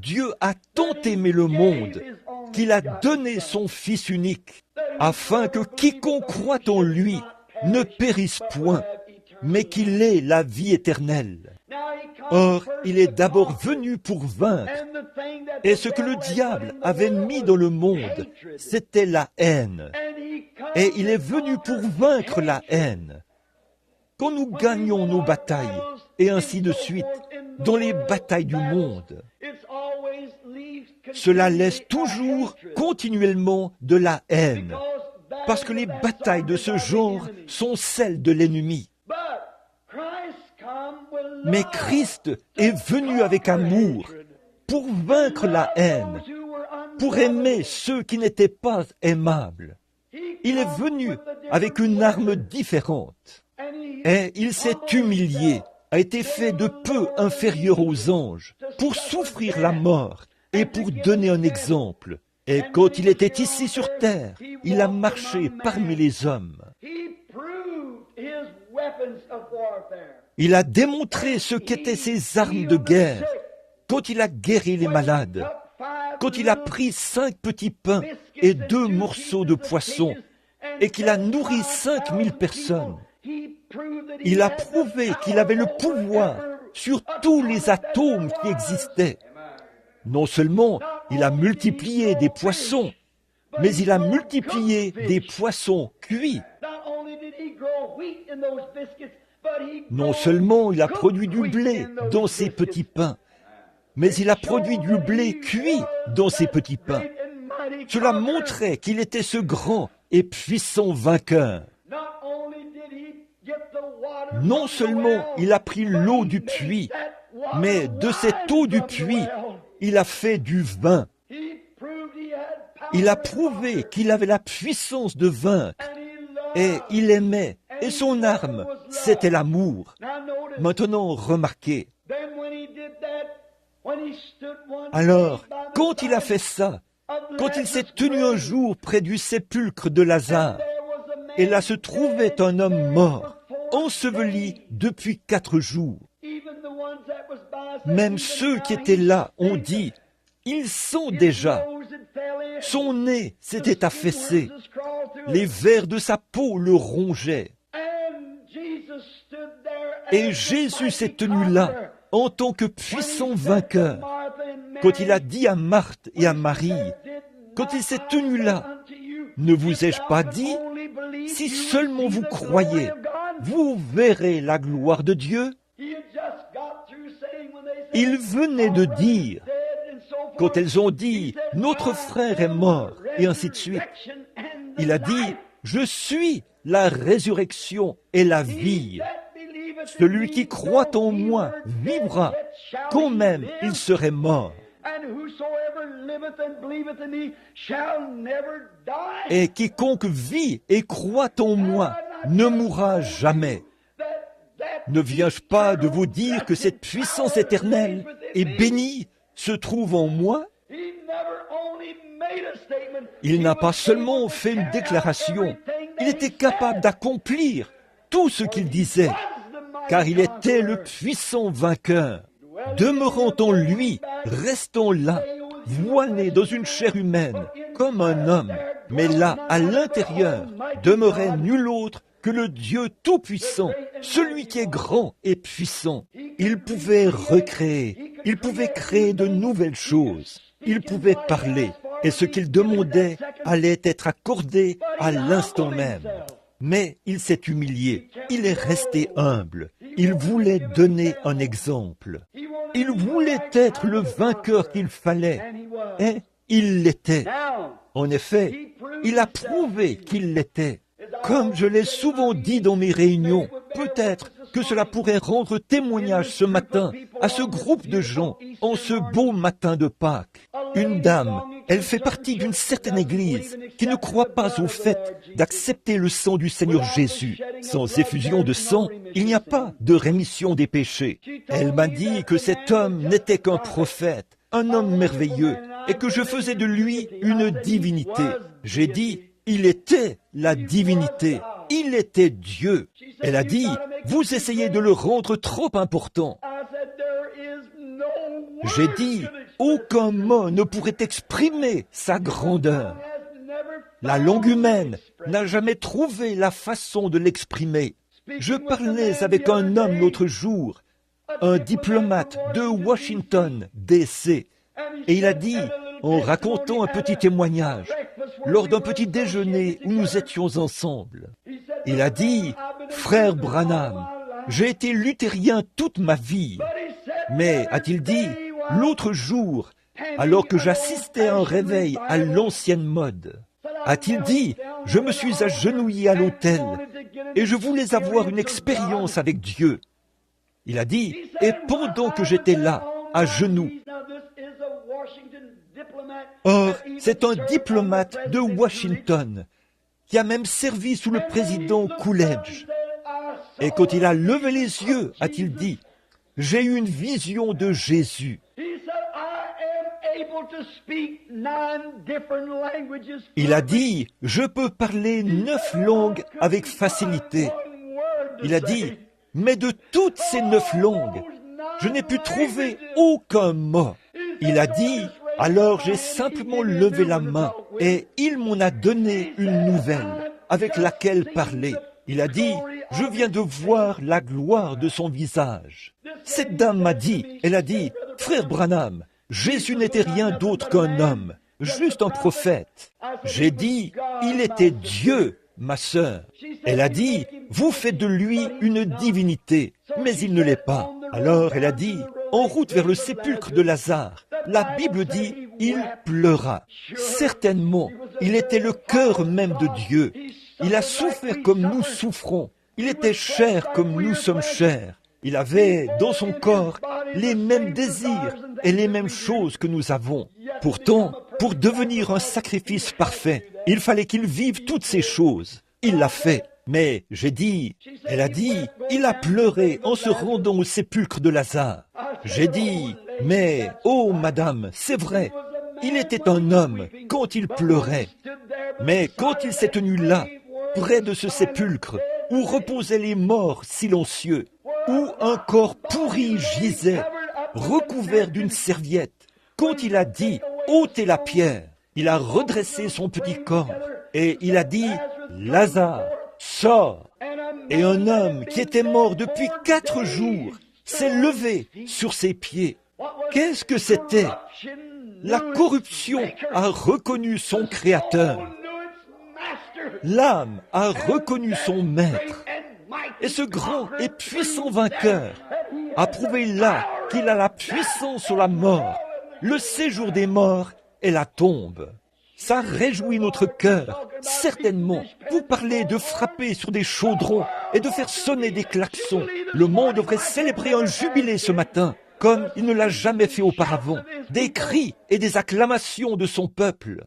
Dieu a tant aimé le monde qu'il a donné son Fils unique, afin que quiconque croit en lui ne périsse point, mais qu'il ait la vie éternelle. Or, il est d'abord venu pour vaincre, et ce que le diable avait mis dans le monde, c'était la haine. Et il est venu pour vaincre la haine. Quand nous gagnons nos batailles, et ainsi de suite, dans les batailles du monde, cela laisse toujours continuellement de la haine, parce que les batailles de ce genre sont celles de l'ennemi. Mais Christ est venu avec amour pour vaincre la haine, pour aimer ceux qui n'étaient pas aimables. Il est venu avec une arme différente, et il s'est humilié, a été fait de peu inférieur aux anges, pour souffrir la mort et pour donner un exemple. Et quand il était ici sur terre, il a marché parmi les hommes. Il a démontré ce qu'étaient ses armes de guerre, quand il a guéri les malades, quand il a pris 5 petits pains et 2 morceaux de poisson, et qu'il a nourri 5000 personnes. Il a prouvé qu'il avait le pouvoir sur tous les atomes qui existaient. Non seulement il a multiplié des poissons, mais il a multiplié des poissons cuits. Non seulement il a produit du blé dans ses petits pains, mais il a produit du blé cuit dans ses petits pains. Cela montrait qu'il était ce grand et puissant vainqueur. Non seulement il a pris l'eau du puits, mais de cette eau du puits, il a fait du vin. Il a prouvé qu'il avait la puissance de vaincre, et il aimait, et son arme, c'était l'amour. Maintenant, remarquez. Alors, quand il a fait ça, quand il s'est tenu un jour près du sépulcre de Lazare, et là se trouvait un homme mort, enseveli depuis 4 jours. Même ceux qui étaient là ont dit, ils sont déjà. Son nez s'était affaissé, les vers de sa peau le rongeaient. Et Jésus s'est tenu là, en tant que puissant vainqueur, quand il a dit à Marthe et à Marie, quand il s'est tenu là, ne vous ai-je pas dit, si seulement vous croyez, vous verrez la gloire de Dieu? Il venait de dire, quand elles ont dit, notre frère est mort, et ainsi de suite, il a dit, je suis la résurrection et la vie. Celui qui croit en moi vivra, quand même il serait mort. Et quiconque vit et croit en moi ne mourra jamais. Ne viens-je pas de vous dire que cette puissance éternelle et bénie se trouve en moi? Il n'a pas seulement fait une déclaration, il était capable d'accomplir tout ce qu'il disait, car il était le puissant vainqueur. Demeurant en lui, restant là, voilé dans une chair humaine, comme un homme, mais là, à l'intérieur, demeurait nul autre que le Dieu Tout-Puissant, celui qui est grand et puissant. Il pouvait recréer, il pouvait créer de nouvelles choses, il pouvait parler, et ce qu'il demandait allait être accordé à l'instant même. Mais il s'est humilié, il est resté humble, il voulait donner un exemple. Il voulait être le vainqueur qu'il fallait, et il l'était. En effet, il a prouvé qu'il l'était. Comme je l'ai souvent dit dans mes réunions, peut-être que cela pourrait rendre témoignage ce matin à ce groupe de gens en ce beau matin de Pâques. Une dame, elle fait partie d'une certaine église qui ne croit pas au fait d'accepter le sang du Seigneur Jésus. Sans effusion de sang, il n'y a pas de rémission des péchés. Elle m'a dit que cet homme n'était qu'un prophète, un homme merveilleux, et que je faisais de lui une divinité. J'ai dit, il était la divinité, il était Dieu. Elle a dit, vous essayez de le rendre trop important. J'ai dit, aucun mot ne pourrait exprimer sa grandeur. La langue humaine n'a jamais trouvé la façon de l'exprimer. Je parlais avec un homme l'autre jour, un diplomate de Washington, D.C., et il a dit, en racontant un petit témoignage, lors d'un petit déjeuner où nous étions ensemble, il a dit, « Frère Branham, j'ai été luthérien toute ma vie, mais, a-t-il dit, l'autre jour, alors que j'assistais à un réveil à l'ancienne mode, a-t-il dit, je me suis agenouillé à l'autel et je voulais avoir une expérience avec Dieu. Il a dit, et pendant que j'étais là, à genoux, or, c'est un diplomate de Washington qui a même servi sous le président Coolidge. Et quand il a levé les yeux, a-t-il dit, j'ai eu une vision de Jésus. Il a dit, je peux parler 9 langues avec facilité. Il a dit, mais de toutes ces 9 langues, je n'ai pu trouver aucun mot. Il a dit, alors j'ai simplement levé la main et il m'en a donné une nouvelle avec laquelle parler. Il a dit, je viens de voir la gloire de son visage. Cette dame m'a dit, elle a dit, frère Branham, Jésus n'était rien d'autre qu'un homme, juste un prophète. J'ai dit, il était Dieu, ma sœur. Elle a dit, vous faites de lui une divinité, mais il ne l'est pas. Alors elle a dit, en route vers le sépulcre de Lazare, la Bible dit, il pleura. Certainement, il était le cœur même de Dieu. Il a souffert comme nous souffrons. Il était chair comme nous sommes chairs. Il avait dans son corps les mêmes désirs et les mêmes choses que nous avons. Pourtant, pour devenir un sacrifice parfait, il fallait qu'il vive toutes ces choses. Il l'a fait. Mais j'ai dit, elle a dit, il a pleuré en se rendant au sépulcre de Lazare. J'ai dit, mais, oh madame, c'est vrai, il était un homme quand il pleurait. Mais quand il s'est tenu là, près de ce sépulcre, où reposaient les morts silencieux, où un corps pourri gisait, recouvert d'une serviette, quand il a dit, ôtez la pierre, il a redressé son petit corps, et il a dit, Lazare, sors. Et un homme qui était mort depuis 4 jours s'est levé sur ses pieds. Qu'est-ce que c'était? La corruption a reconnu son Créateur. L'âme a reconnu son Maître. Et ce grand et puissant vainqueur a prouvé là qu'il a la puissance sur la mort, le séjour des morts et la tombe. Ça réjouit notre cœur, certainement. Vous parlez de frapper sur des chaudrons et de faire sonner des klaxons. Le monde devrait célébrer un jubilé ce matin, comme il ne l'a jamais fait auparavant. Des cris et des acclamations de son peuple.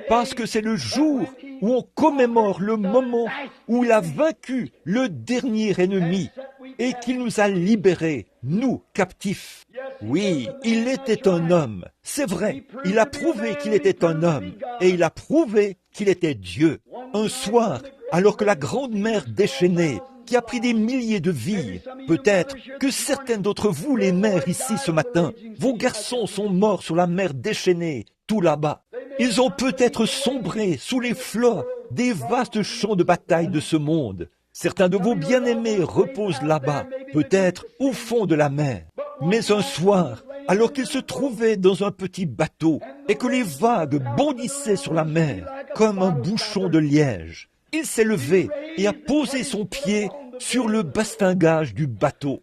Parce que c'est le jour où on commémore le moment où il a vaincu le dernier ennemi et qu'il nous a libérés, nous, captifs. Oui, il était un homme, c'est vrai, il a prouvé qu'il était un homme, et il a prouvé qu'il était Dieu. Un soir, alors que la grande mer déchaînée, qui a pris des milliers de vies, peut-être que certains d'entre vous, les mères ici ce matin, vos garçons sont morts sur la mer déchaînée, tout là-bas. Ils ont peut-être sombré sous les flots des vastes champs de bataille de ce monde. Certains de vos bien-aimés reposent là-bas, peut-être au fond de la mer. Mais un soir, alors qu'il se trouvait dans un petit bateau et que les vagues bondissaient sur la mer comme un bouchon de liège, il s'est levé et a posé son pied sur le bastingage du bateau.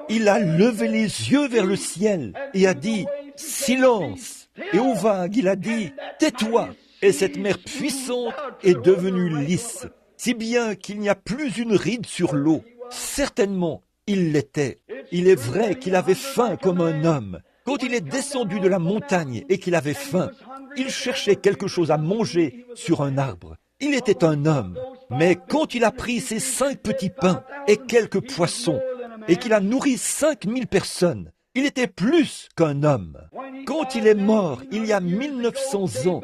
Il a levé les yeux vers le ciel et a dit « Silence !» Et aux vagues, il a dit « Tais-toi !» Et cette mer puissante est devenue lisse, si bien qu'il n'y a plus une ride sur l'eau. Certainement, il l'était. Il est vrai qu'il avait faim comme un homme. Quand il est descendu de la montagne et qu'il avait faim, il cherchait quelque chose à manger sur un arbre. Il était un homme. Mais quand il a pris ses 5 petits pains et quelques poissons, et qu'il a nourri 5000 personnes, il était plus qu'un homme. Quand il est mort, il y a 1900 ans,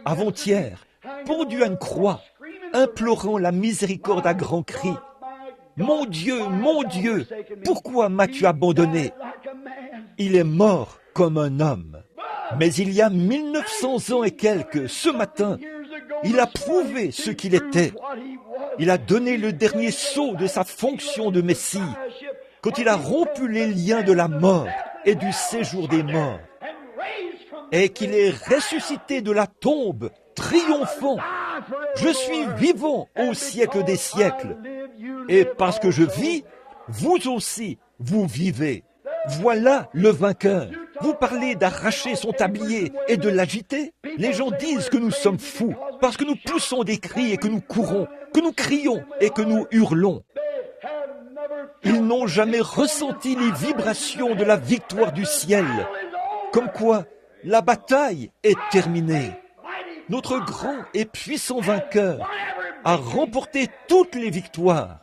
avant-hier, pendu à une croix, implorant la miséricorde à grands cris, « Mon Dieu, pourquoi m'as-tu abandonné ?» Il est mort comme un homme. Mais il y a 1900 ans et quelques, ce matin, il a prouvé ce qu'il était. Il a donné le dernier sceau de sa fonction de Messie, quand il a rompu les liens de la mort et du séjour des morts, et qu'il est ressuscité de la tombe, triomphant. Je suis vivant au siècle des siècles. Et parce que je vis, vous aussi, vous vivez. Voilà le vainqueur. Vous parlez d'arracher son tablier et de l'agiter. Les gens disent que nous sommes fous parce que nous poussons des cris et que nous courons, que nous crions et que nous hurlons. Ils n'ont jamais ressenti les vibrations de la victoire du ciel. Comme quoi, la bataille est terminée. Notre grand et puissant vainqueur a remporté toutes les victoires.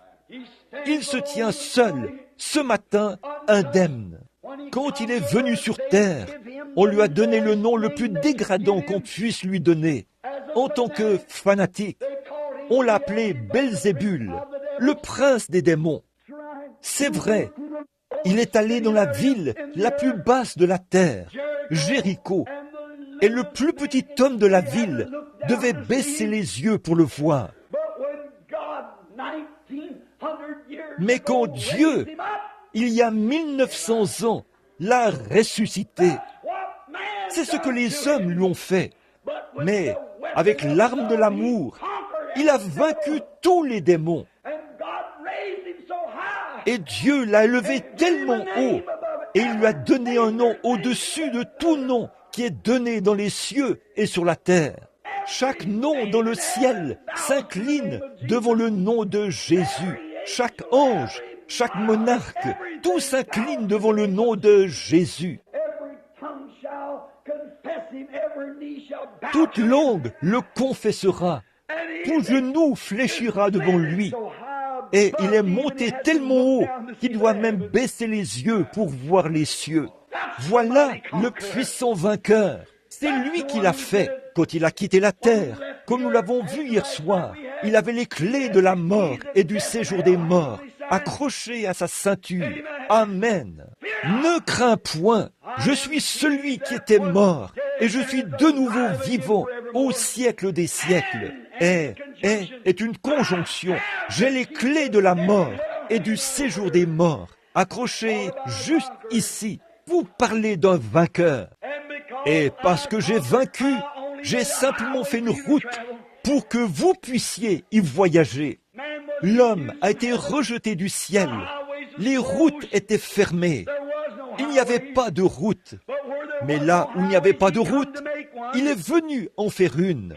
Il se tient seul, ce matin, indemne. Quand il est venu sur terre, on lui a donné le nom le plus dégradant qu'on puisse lui donner. En tant que fanatique, on l'a appelé Belzébul, le prince des démons. C'est vrai, il est allé dans la ville la plus basse de la terre, Jéricho, et le plus petit homme de la ville devait baisser les yeux pour le voir. Mais quand Dieu, il y a 1900 ans, l'a ressuscité, c'est ce que les hommes lui ont fait. Mais avec l'arme de l'amour, il a vaincu tous les démons. Et Dieu l'a élevé tellement haut, et il lui a donné un nom au-dessus de tout nom qui est donné dans les cieux et sur la terre. Chaque nom dans le ciel s'incline devant le nom de Jésus. Chaque ange, chaque monarque, tout s'incline devant le nom de Jésus. Toute langue le confessera, tout genou fléchira devant lui. Et il est monté tellement haut qu'il doit même baisser les yeux pour voir les cieux. Voilà le puissant vainqueur. C'est lui qui l'a fait quand il a quitté la terre. Comme nous l'avons vu hier soir, il avait les clés de la mort et du séjour des morts accrochées à sa ceinture. Amen. Ne crains point, je suis celui qui était mort et je suis de nouveau vivant au siècle des siècles. Est une conjonction. J'ai les clés de la mort et du séjour des morts accrochées juste ici. Vous parlez d'un vainqueur. Et parce que j'ai vaincu, j'ai simplement fait une route pour que vous puissiez y voyager. L'homme a été rejeté du ciel. Les routes étaient fermées. Il n'y avait pas de route. Mais là où il n'y avait pas de route, il est venu en faire une.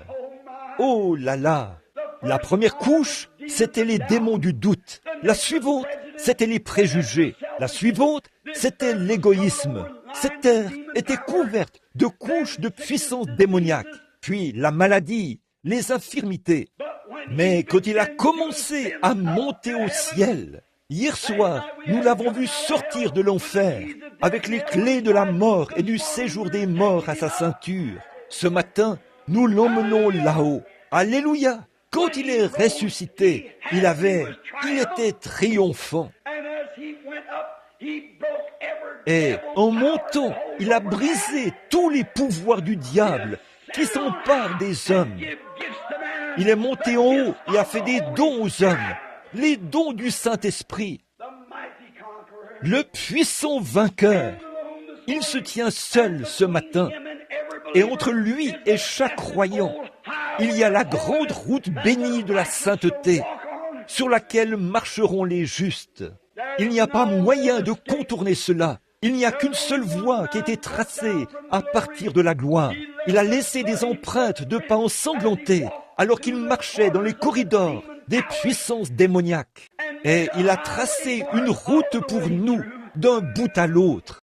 Oh là là! La première couche, c'était les démons du doute. La suivante, c'était les préjugés. La suivante, c'était l'égoïsme. Cette terre était couverte de couches de puissance démoniaque. Puis la maladie, les infirmités. Mais quand il a commencé à monter au ciel, hier soir, nous l'avons vu sortir de l'enfer avec les clés de la mort et du séjour des morts à sa ceinture. Ce matin, nous l'emmenons là-haut. Alléluia! Quand il est ressuscité, il était triomphant. Et en montant, il a brisé tous les pouvoirs du diable qui s'emparent des hommes. Il est monté en haut et a fait des dons aux hommes, les dons du Saint-Esprit. Le puissant vainqueur, il se tient seul ce matin. Et entre lui et chaque croyant, il y a la grande route bénie de la sainteté, sur laquelle marcheront les justes. Il n'y a pas moyen de contourner cela. Il n'y a qu'une seule voie qui a été tracée à partir de la gloire. Il a laissé des empreintes de pas ensanglantés alors qu'il marchait dans les corridors des puissances démoniaques. Et il a tracé une route pour nous d'un bout à l'autre.